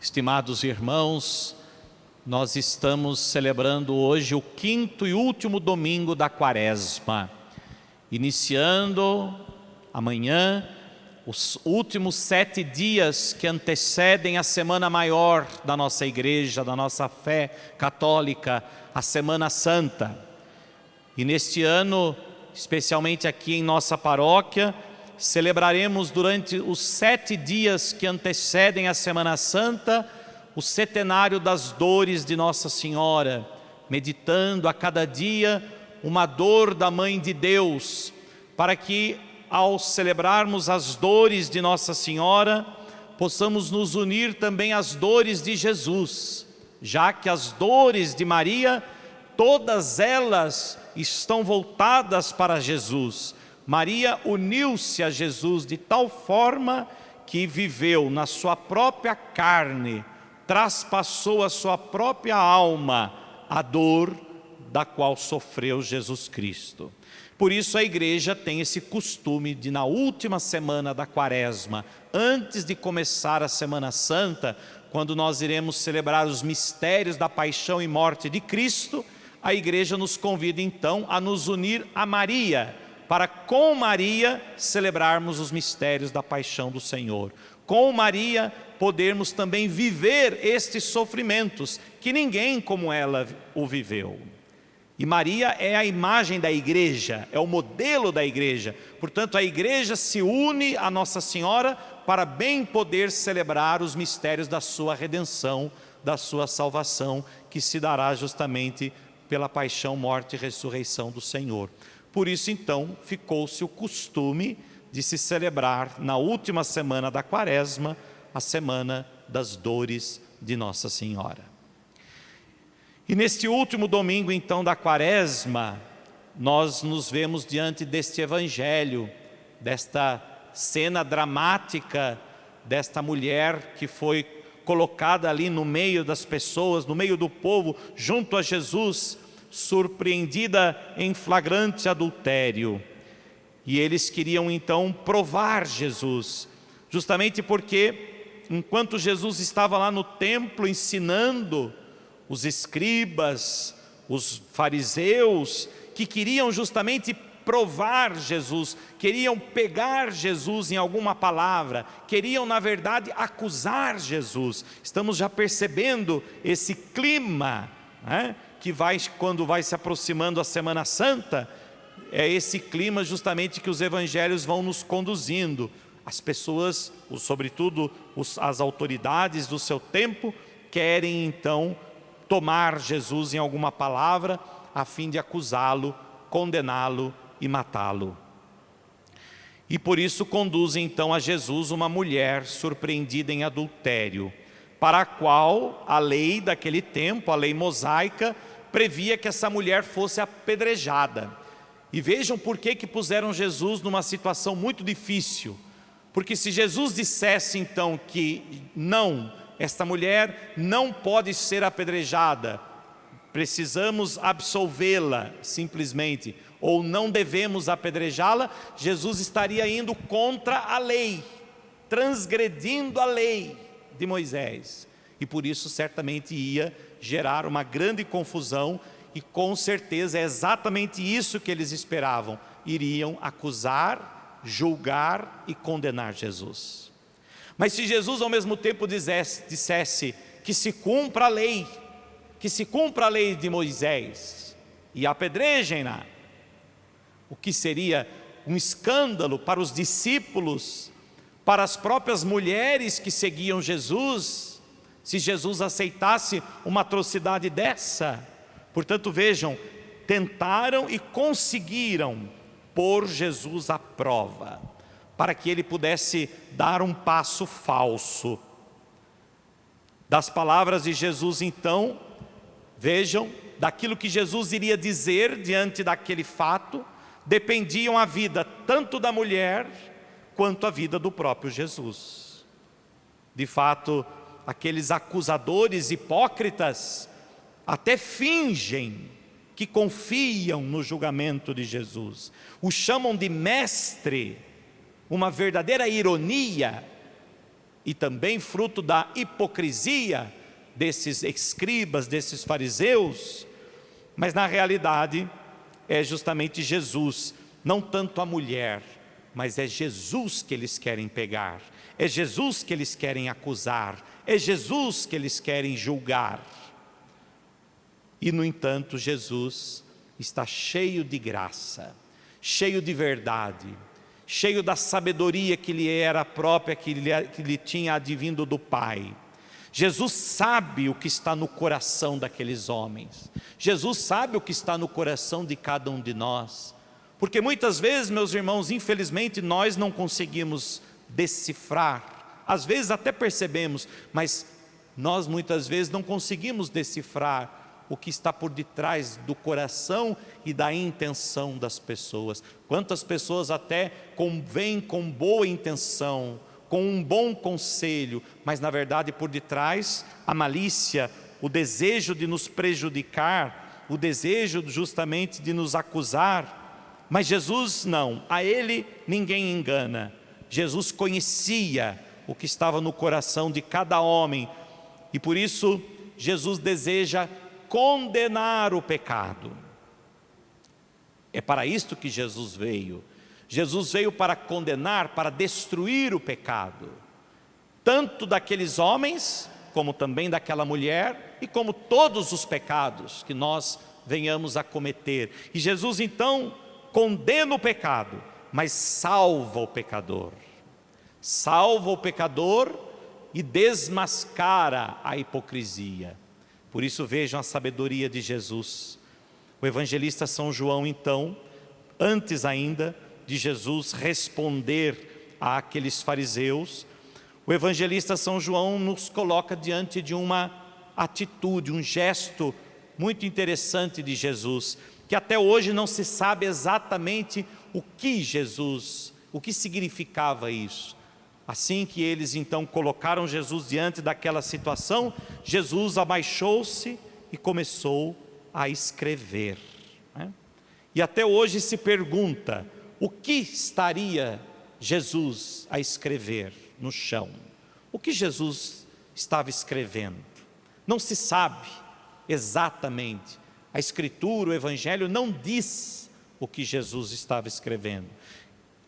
Estimados irmãos, nós estamos celebrando hoje o quinto e último domingo da Quaresma, iniciando amanhã os últimos 7 dias que antecedem a Semana Maior da nossa Igreja, da nossa fé católica, a Semana Santa. E neste ano, especialmente aqui em nossa paróquia, celebraremos durante os 7 dias que antecedem a Semana Santa o centenário das dores de Nossa Senhora, meditando a cada dia uma dor da Mãe de Deus, para que ao celebrarmos as dores de Nossa Senhora, possamos nos unir também às dores de Jesus, já que as dores de Maria, todas elas estão voltadas para Jesus. Maria uniu-se a Jesus de tal forma que viveu na sua própria carne, traspassou a sua própria alma a dor da qual sofreu Jesus Cristo. Por isso a igreja tem esse costume de, na última semana da Quaresma, antes de começar a Semana Santa, quando nós iremos celebrar os mistérios da paixão e morte de Cristo, a igreja nos convida então a nos unir a Maria, para com Maria celebrarmos os mistérios da paixão do Senhor. Com Maria podermos também viver estes sofrimentos, que ninguém como ela o viveu. E Maria é a imagem da igreja, é o modelo da igreja. Portanto, a igreja se une a Nossa Senhora para bem poder celebrar os mistérios da sua redenção, da sua salvação, que se dará justamente pela paixão, morte e ressurreição do Senhor. Por isso, então, ficou-se o costume de se celebrar na última semana da Quaresma, a Semana das Dores de Nossa Senhora. E neste último domingo, então, da Quaresma, nós nos vemos diante deste Evangelho, desta cena dramática, desta mulher que foi colocada ali no meio das pessoas, no meio do povo, junto a Jesus, surpreendida em flagrante adultério. E eles queriam então provar Jesus, justamente porque enquanto Jesus estava lá no templo ensinando, os escribas, os fariseus, que queriam justamente provar Jesus, queriam pegar Jesus em alguma palavra, queriam na verdade acusar Jesus. Estamos já percebendo esse clima, né? Que vai, quando vai se aproximando a Semana Santa, é esse clima justamente que os evangelhos vão nos conduzindo. As pessoas, sobretudo as autoridades do seu tempo, querem então tomar Jesus em alguma palavra, a fim de acusá-lo, condená-lo e matá-lo. E por isso conduzem então a Jesus uma mulher surpreendida em adultério, para a qual a lei daquele tempo, a lei mosaica, previa que essa mulher fosse apedrejada. E vejam por que puseram Jesus numa situação muito difícil. Porque se Jesus dissesse então que não, esta mulher não pode ser apedrejada, precisamos absolvê-la simplesmente, ou não devemos apedrejá-la, Jesus estaria indo contra a lei, transgredindo a lei de Moisés. E por isso certamente ia gerar uma grande confusão, e com certeza é exatamente isso que eles esperavam. Iriam acusar, julgar e condenar Jesus. Mas se Jesus ao mesmo tempo dissesse que se cumpra a lei, que se cumpra a lei de Moisés, e apedrejem-na, o que seria um escândalo para os discípulos, para as próprias mulheres que seguiam Jesus, se Jesus aceitasse uma atrocidade dessa. Portanto, vejam, tentaram e conseguiram pôr Jesus à prova, para que ele pudesse dar um passo falso. Das palavras de Jesus então, vejam, daquilo que Jesus iria dizer diante daquele fato, dependiam a vida tanto da mulher, quanto a vida do próprio Jesus. De fato, aqueles acusadores hipócritas até fingem que confiam no julgamento de Jesus. O chamam de mestre, uma verdadeira ironia, e também fruto da hipocrisia desses escribas, desses fariseus, mas na realidade é justamente Jesus, não tanto a mulher, mas é Jesus que eles querem pegar, é Jesus que eles querem acusar, é Jesus que eles querem julgar. E no entanto Jesus está cheio de graça, cheio de verdade, cheio da sabedoria que lhe era própria, que lhe tinha advindo do Pai. Jesus sabe o que está no coração daqueles homens, Jesus sabe o que está no coração de cada um de nós, porque muitas vezes, meus irmãos, infelizmente nós não conseguimos decifrar, às vezes até percebemos, mas nós muitas vezes não conseguimos decifrar o que está por detrás do coração e da intenção das pessoas. Quantas pessoas até vêm com boa intenção, com um bom conselho, mas na verdade por detrás a malícia, o desejo de nos prejudicar, o desejo justamente de nos acusar. Mas Jesus não, a Ele ninguém engana. Jesus conhecia o que estava no coração de cada homem, e por isso Jesus deseja condenar o pecado. É para isto que Jesus veio. Jesus veio para condenar, para destruir o pecado, tanto daqueles homens, como também daquela mulher, e como todos os pecados que nós venhamos a cometer. E Jesus então condena o pecado, mas salva o pecador. Salva o pecador e desmascara a hipocrisia. Por isso vejam a sabedoria de Jesus. O evangelista São João então, antes ainda de Jesus responder àqueles fariseus, o evangelista São João nos coloca diante de uma atitude, um gesto muito interessante de Jesus, que até hoje não se sabe exatamente o que significava isso. Assim que eles então colocaram Jesus diante daquela situação, Jesus abaixou-se e começou a escrever, né? E até hoje se pergunta, o que estaria Jesus a escrever no chão? O que Jesus estava escrevendo? Não se sabe exatamente. A Escritura, o Evangelho não diz o que Jesus estava escrevendo.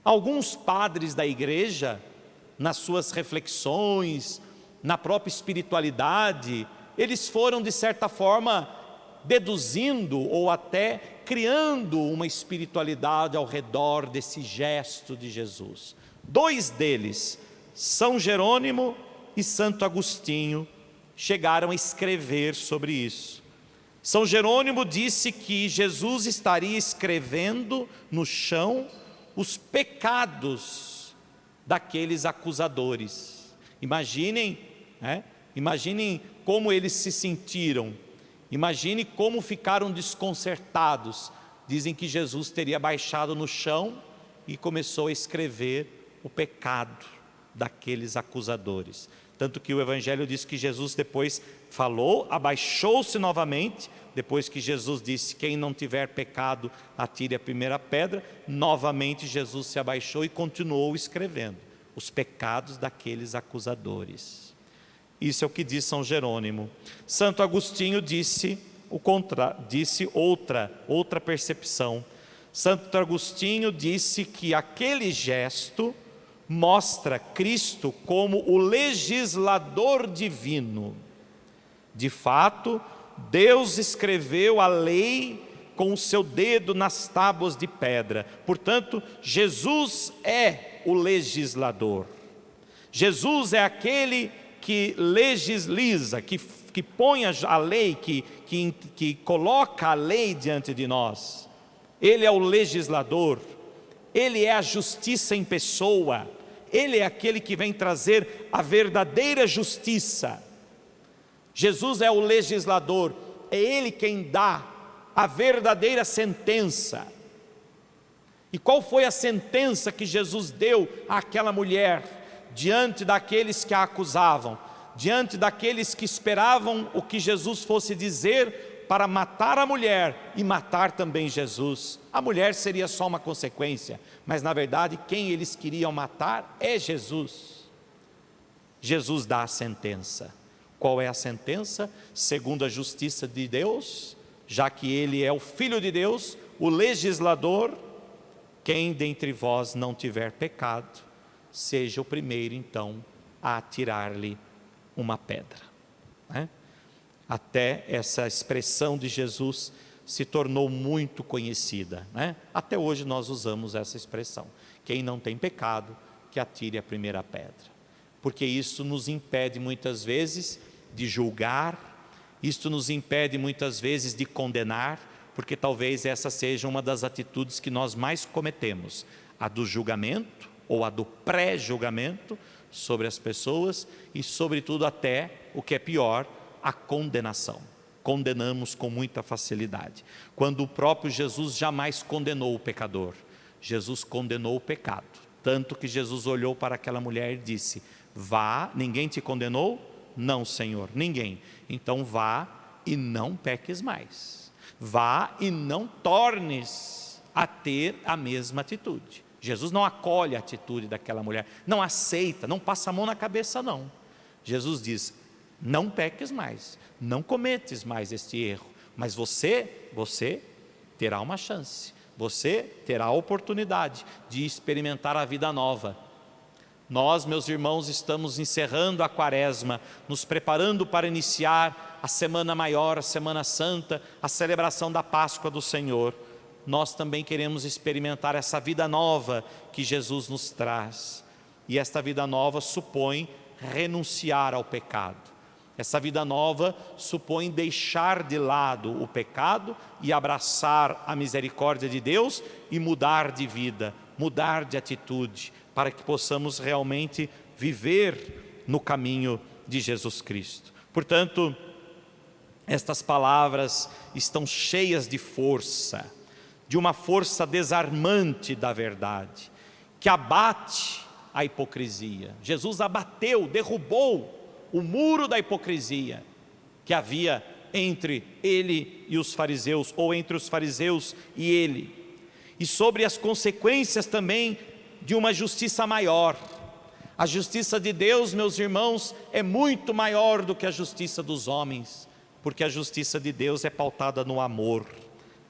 Alguns padres da igreja, nas suas reflexões, na própria espiritualidade, eles foram de certa forma deduzindo ou até criando uma espiritualidade ao redor desse gesto de Jesus. Dois deles, São Jerônimo e Santo Agostinho, chegaram a escrever sobre isso. São Jerônimo disse que Jesus estaria escrevendo no chão os pecados daqueles acusadores. Imaginem, né? Imaginem como eles se sentiram, imagine como ficaram desconcertados. Dizem que Jesus teria baixado no chão e começou a escrever o pecado daqueles acusadores. Tanto que o Evangelho diz que Jesus depois falou, abaixou-se novamente, depois que Jesus disse, quem não tiver pecado, atire a primeira pedra. Novamente Jesus se abaixou e continuou escrevendo os pecados daqueles acusadores. Isso é o que diz São Jerônimo. Santo Agostinho disse outra percepção. Santo Agostinho disse que aquele gesto mostra Cristo como o legislador divino. De fato, Deus escreveu a lei com o seu dedo nas tábuas de pedra. Portanto, Jesus é o legislador. Jesus é aquele que legisliza, que põe a lei, que coloca a lei diante de nós. Ele é o legislador, Ele é a justiça em pessoa, Ele é aquele que vem trazer a verdadeira justiça. Jesus é o legislador, é Ele quem dá a verdadeira sentença. E qual foi a sentença que Jesus deu àquela mulher, diante daqueles que a acusavam, diante daqueles que esperavam o que Jesus fosse dizer para matar a mulher e matar também Jesus? A mulher seria só uma consequência, mas na verdade quem eles queriam matar é Jesus. Jesus dá a sentença. Qual é a sentença? Segundo a justiça de Deus, já que Ele é o Filho de Deus, o legislador, quem dentre vós não tiver pecado, seja o primeiro então a atirar-lhe uma pedra. Até essa expressão de Jesus se tornou muito conhecida. Até hoje nós usamos essa expressão. Quem não tem pecado, que atire a primeira pedra. Porque isso nos impede muitas vezes de julgar, isto nos impede muitas vezes de condenar, porque talvez essa seja uma das atitudes que nós mais cometemos, a do julgamento ou a do pré-julgamento sobre as pessoas e sobretudo até, o que é pior, a condenação. Condenamos com muita facilidade, quando o próprio Jesus jamais condenou o pecador. Jesus condenou o pecado, tanto que Jesus olhou para aquela mulher e disse: vá, ninguém te condenou? Não, Senhor, ninguém. Então vá e não peques mais. Vá e não tornes a ter a mesma atitude. Jesus não acolhe a atitude daquela mulher, não aceita, não passa a mão na cabeça não. Jesus diz: não peques mais, não cometes mais este erro, mas você terá uma chance, você terá a oportunidade de experimentar a vida nova. Nós, meus irmãos, estamos encerrando a quaresma, nos preparando para iniciar a semana maior, a semana santa, a celebração da Páscoa do Senhor. Nós também queremos experimentar essa vida nova que Jesus nos traz. E esta vida nova supõe renunciar ao pecado. Essa vida nova supõe deixar de lado o pecado e abraçar a misericórdia de Deus e mudar de vida, mudar de atitude, para que possamos realmente viver no caminho de Jesus Cristo. Portanto, estas palavras estão cheias de força, de uma força desarmante da verdade, que abate a hipocrisia. Jesus abateu, derrubou o muro da hipocrisia que havia entre ele e os fariseus, ou entre os fariseus e ele, e sobre as consequências também de uma justiça maior. A justiça de Deus, meus irmãos, é muito maior do que a justiça dos homens, porque a justiça de Deus é pautada no amor.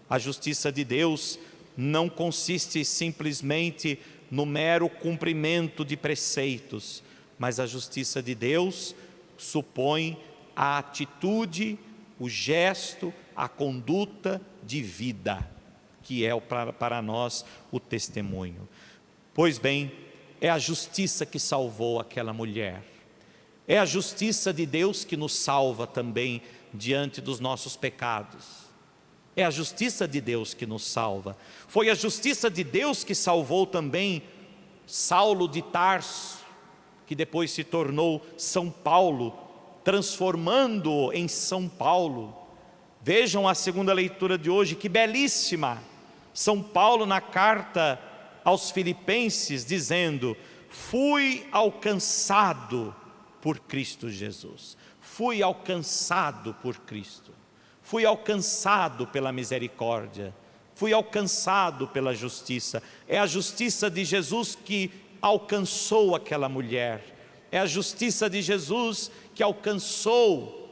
A justiça de Deus não consiste simplesmente no mero cumprimento de preceitos, mas a justiça de Deus supõe a atitude, o gesto, a conduta de vida, que é para nós o testemunho. Pois bem, é a justiça que salvou aquela mulher. É a justiça de Deus que nos salva também diante dos nossos pecados. É a justiça de Deus que nos salva. Foi a justiça de Deus que salvou também Saulo de Tarso, que depois se tornou São Paulo, transformando-o em São Paulo. Vejam a segunda leitura de hoje, que belíssima! São Paulo na carta aos Filipenses, dizendo: fui alcançado por Cristo Jesus. Fui alcançado por Cristo. Fui alcançado pela misericórdia. Fui alcançado pela justiça. É a justiça de Jesus que alcançou aquela mulher. É a justiça de Jesus que alcançou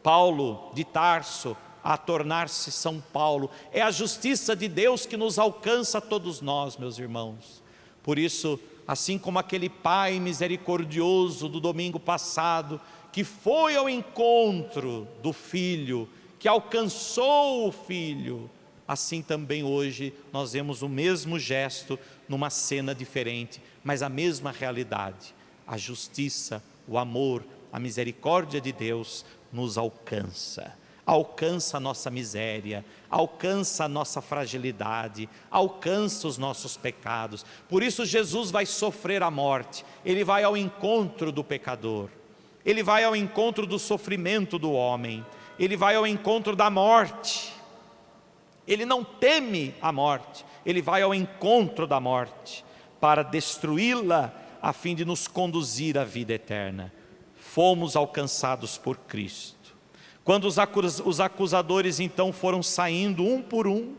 Paulo de Tarso a tornar-se São Paulo. É a justiça de Deus que nos alcança a todos nós, meus irmãos. Por isso, assim como aquele pai misericordioso do domingo passado, que foi ao encontro do filho, que alcançou o filho, assim também hoje nós vemos o mesmo gesto numa cena diferente, mas a mesma realidade. A justiça, o amor, a misericórdia de Deus nos alcança. Alcança a nossa miséria, alcança a nossa fragilidade, alcança os nossos pecados. Por isso Jesus vai sofrer a morte, Ele vai ao encontro do pecador, Ele vai ao encontro do sofrimento do homem, Ele vai ao encontro da morte. Ele não teme a morte, Ele vai ao encontro da morte, para destruí-la, a fim de nos conduzir à vida eterna. Fomos alcançados por Cristo. Quando os acusadores então foram saindo um por um,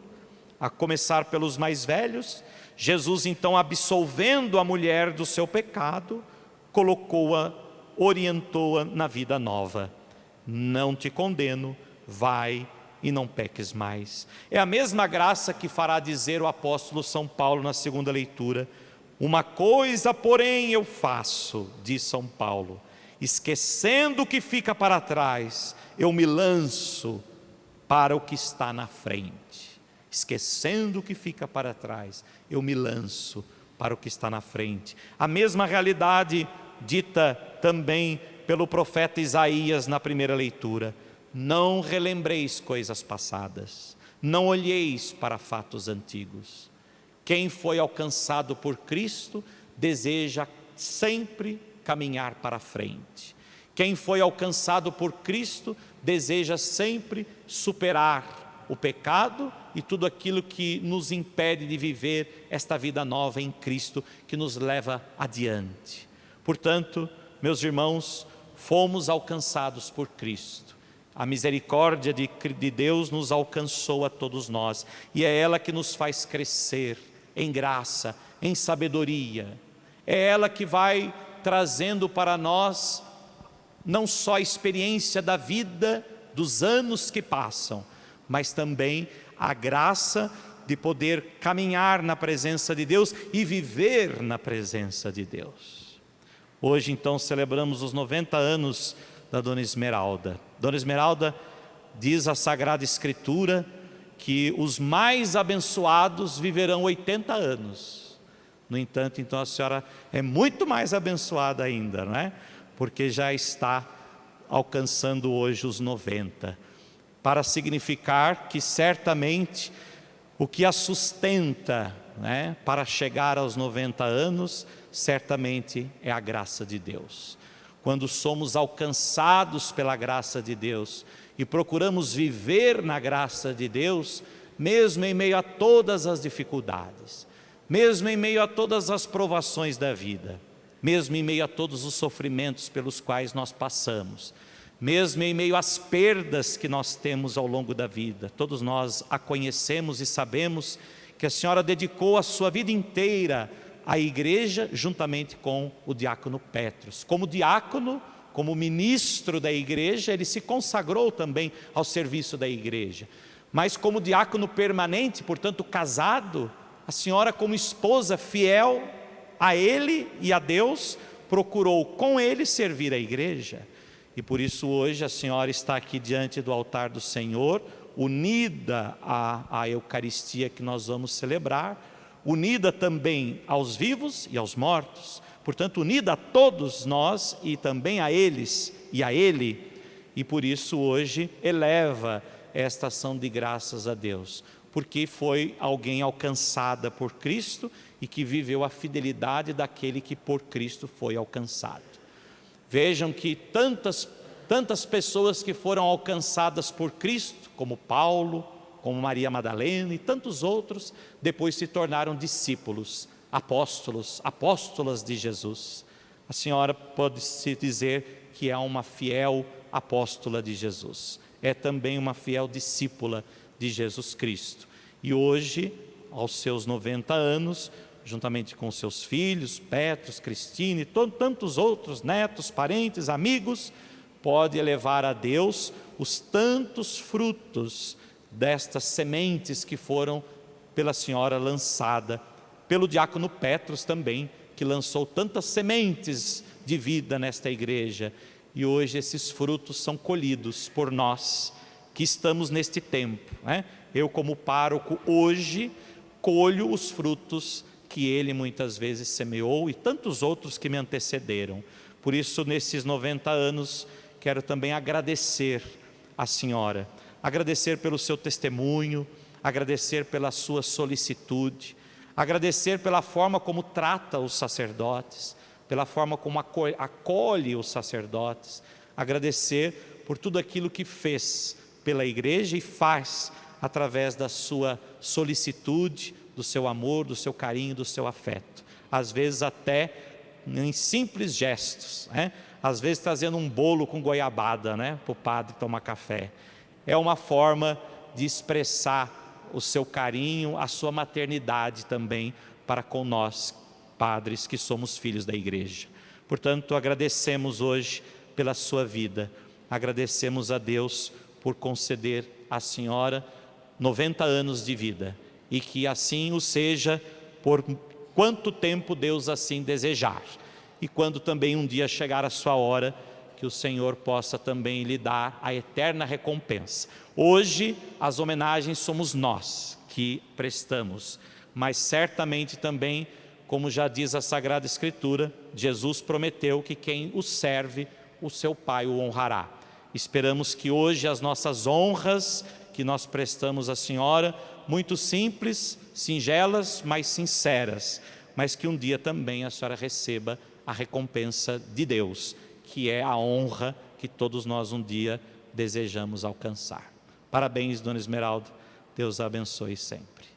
a começar pelos mais velhos, Jesus então, absolvendo a mulher do seu pecado, colocou-a orientou-a na vida nova. Não te condeno, vai e não peques mais. É a mesma graça que fará dizer o apóstolo São Paulo na segunda leitura: uma coisa, porém, eu faço, diz São Paulo, esquecendo o que fica para trás, eu me lanço para o que está na frente. Esquecendo o que fica para trás, eu me lanço para o que está na frente. A mesma realidade dita também pelo profeta Isaías na primeira leitura: não relembreis coisas passadas, não olheis para fatos antigos. Quem foi alcançado por Cristo deseja sempre caminhar para frente. Quem foi alcançado por Cristo deseja sempre superar o pecado e tudo aquilo que nos impede de viver esta vida nova em Cristo, que nos leva adiante. Portanto, meus irmãos, fomos alcançados por Cristo. A misericórdia de Deus nos alcançou a todos nós, e é ela que nos faz crescer em graça, em sabedoria. É ela que vai trazendo para nós não só a experiência da vida, dos anos que passam, mas também a graça de poder caminhar na presença de Deus e viver na presença de Deus. Hoje então celebramos os 90 anos da Dona Esmeralda. Dona Esmeralda, diz a Sagrada Escritura, que os mais abençoados viverão 80 anos. No entanto, então a senhora é muito mais abençoada ainda, não é? Porque já está alcançando hoje os 90, para significar que certamente o que a sustenta, né, para chegar aos 90 anos, certamente é a graça de Deus. Quando somos alcançados pela graça de Deus e procuramos viver na graça de Deus, mesmo em meio a todas as dificuldades, mesmo em meio a todas as provações da vida, mesmo em meio a todos os sofrimentos pelos quais nós passamos, mesmo em meio às perdas que nós temos ao longo da vida, todos nós a conhecemos e sabemos que a senhora dedicou a sua vida inteira à igreja, juntamente com o diácono Petros. Como diácono, como ministro da igreja, ele se consagrou também ao serviço da igreja. Mas como diácono permanente, portanto casado, a senhora, como esposa fiel a ele e a Deus, procurou com ele servir a igreja. E por isso hoje a senhora está aqui diante do altar do Senhor, unida à Eucaristia que nós vamos celebrar, unida também aos vivos e aos mortos, portanto unida a todos nós e também a eles e a Ele, e por isso hoje eleva esta ação de graças a Deus, porque foi alguém alcançada por Cristo e que viveu a fidelidade daquele que por Cristo foi alcançado. Vejam que tantas pessoas que foram alcançadas por Cristo, como Paulo, como Maria Madalena e tantos outros, depois se tornaram discípulos, apóstolos, apóstolas de Jesus. A senhora pode-se dizer que é uma fiel apóstola de Jesus, é também uma fiel discípula de Jesus Cristo. E hoje, aos seus 90 anos, juntamente com seus filhos, Petros, Cristina e tantos outros netos, parentes, amigos, pode elevar a Deus os tantos frutos destas sementes que foram pela senhora lançada, pelo diácono Petros também, que lançou tantas sementes de vida nesta igreja, e hoje esses frutos são colhidos por nós, que estamos neste tempo, né? Eu como pároco hoje colho os frutos que ele muitas vezes semeou e tantos outros que me antecederam. Por isso, nesses 90 anos, quero também agradecer a senhora, agradecer pelo seu testemunho, agradecer pela sua solicitude, agradecer pela forma como trata os sacerdotes, pela forma como acolhe os sacerdotes, agradecer por tudo aquilo que fez pela igreja e faz através da sua solicitude, do seu amor, do seu carinho, do seu afeto, às vezes até em simples gestos, né? Às vezes trazendo um bolo com goiabada, né, para o padre tomar café. É uma forma de expressar o seu carinho, a sua maternidade também para com nós, padres que somos filhos da igreja. Portanto, agradecemos hoje pela sua vida, agradecemos a Deus por conceder à senhora 90 anos de vida, e que assim o seja por quanto tempo Deus assim desejar. E quando também um dia chegar a sua hora, que o Senhor possa também lhe dar a eterna recompensa. Hoje as homenagens somos nós que prestamos, mas certamente também, como já diz a Sagrada Escritura, Jesus prometeu que quem o serve, o seu Pai o honrará. Esperamos que hoje as nossas honras que nós prestamos à Senhora, muito simples, singelas, mas sinceras, mas que um dia também a Senhora receba a recompensa de Deus, que é a honra que todos nós um dia desejamos alcançar. Parabéns, Dona Esmeralda, Deus a abençoe sempre.